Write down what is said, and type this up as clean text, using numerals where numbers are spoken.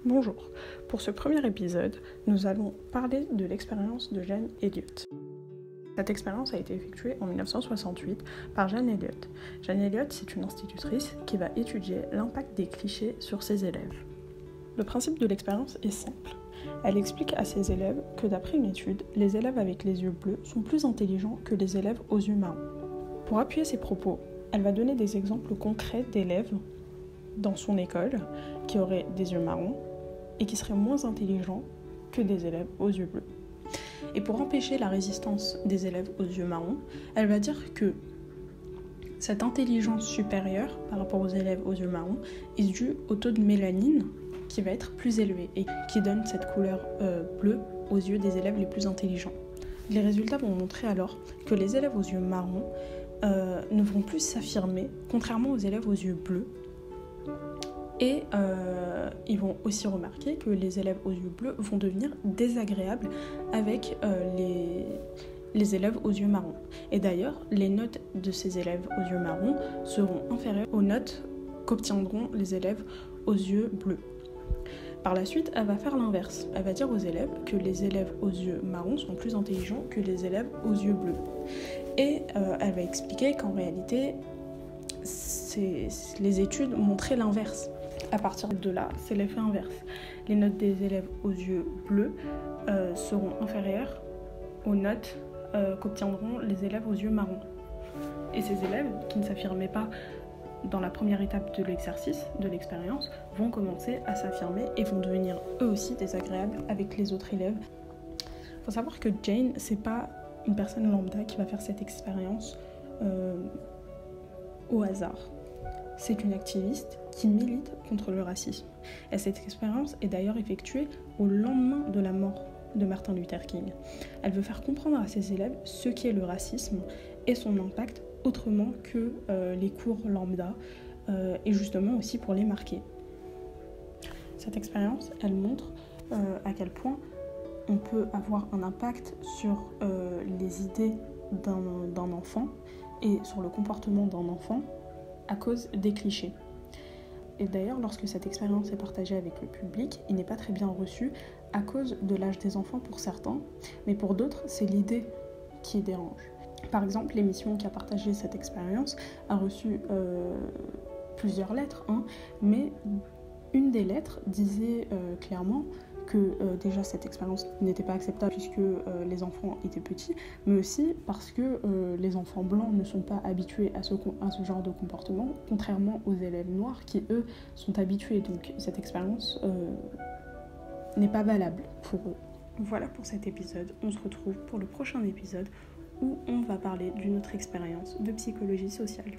Bonjour, pour ce premier épisode, nous allons parler de l'expérience de Jane Elliot. Cette expérience a été effectuée en 1968 par Jane Elliot. Jane Elliot, c'est une institutrice qui va étudier l'impact des clichés sur ses élèves. Le principe de l'expérience est simple. Elle explique à ses élèves que d'après une étude, les élèves avec les yeux bleus sont plus intelligents que les élèves aux yeux marrons. Pour appuyer ses propos, elle va donner des exemples concrets d'élèves dans son école qui auraient des yeux marrons et qui seraient moins intelligents que des élèves aux yeux bleus. Et pour empêcher la résistance des élèves aux yeux marrons, elle va dire que cette intelligence supérieure par rapport aux élèves aux yeux marrons est due au taux de mélanine qui va être plus élevé et qui donne cette couleur bleue aux yeux des élèves les plus intelligents. Les résultats vont montrer alors que les élèves aux yeux marrons ne vont plus s'affirmer, contrairement aux élèves aux yeux bleus. Et ils vont aussi remarquer que les élèves aux yeux bleus vont devenir désagréables avec les élèves aux yeux marrons. Et d'ailleurs, les notes de ces élèves aux yeux marrons seront inférieures aux notes qu'obtiendront les élèves aux yeux bleus. Par la suite, elle va faire l'inverse. Elle va dire aux élèves que les élèves aux yeux marrons sont plus intelligents que les élèves aux yeux bleus. Et elle va expliquer qu'en réalité, les études montraient l'inverse. À partir de là, c'est l'effet inverse. Les notes des élèves aux yeux bleus seront inférieures aux notes qu'obtiendront les élèves aux yeux marrons. Et ces élèves qui ne s'affirmaient pas dans la première étape de l'exercice, de l'expérience, vont commencer à s'affirmer et vont devenir eux aussi désagréables avec les autres élèves. Il faut savoir que Jane, c'est pas une personne lambda qui va faire cette expérience au hasard. C'est une activiste qui milite contre le racisme. Et cette expérience est d'ailleurs effectuée au lendemain de la mort de Martin Luther King. Elle veut faire comprendre à ses élèves ce qu'est le racisme et son impact autrement que les cours lambda et justement aussi pour les marquer. Cette expérience, elle montre à quel point on peut avoir un impact sur les idées d'un enfant et sur le comportement d'un enfant à cause des clichés. Et d'ailleurs, lorsque cette expérience est partagée avec le public, il n'est pas très bien reçu à cause de l'âge des enfants pour certains, mais pour d'autres, c'est l'idée qui dérange. Par exemple, l'émission qui a partagé cette expérience a reçu plusieurs lettres, mais une des lettres disait clairement que déjà cette expérience n'était pas acceptable puisque les enfants étaient petits, mais aussi parce que les enfants blancs ne sont pas habitués à ce genre de comportement, contrairement aux élèves noirs qui, eux, sont habitués. Donc cette expérience n'est pas valable pour eux. Voilà pour cet épisode. On se retrouve pour le prochain épisode où on va parler d'une autre expérience de psychologie sociale.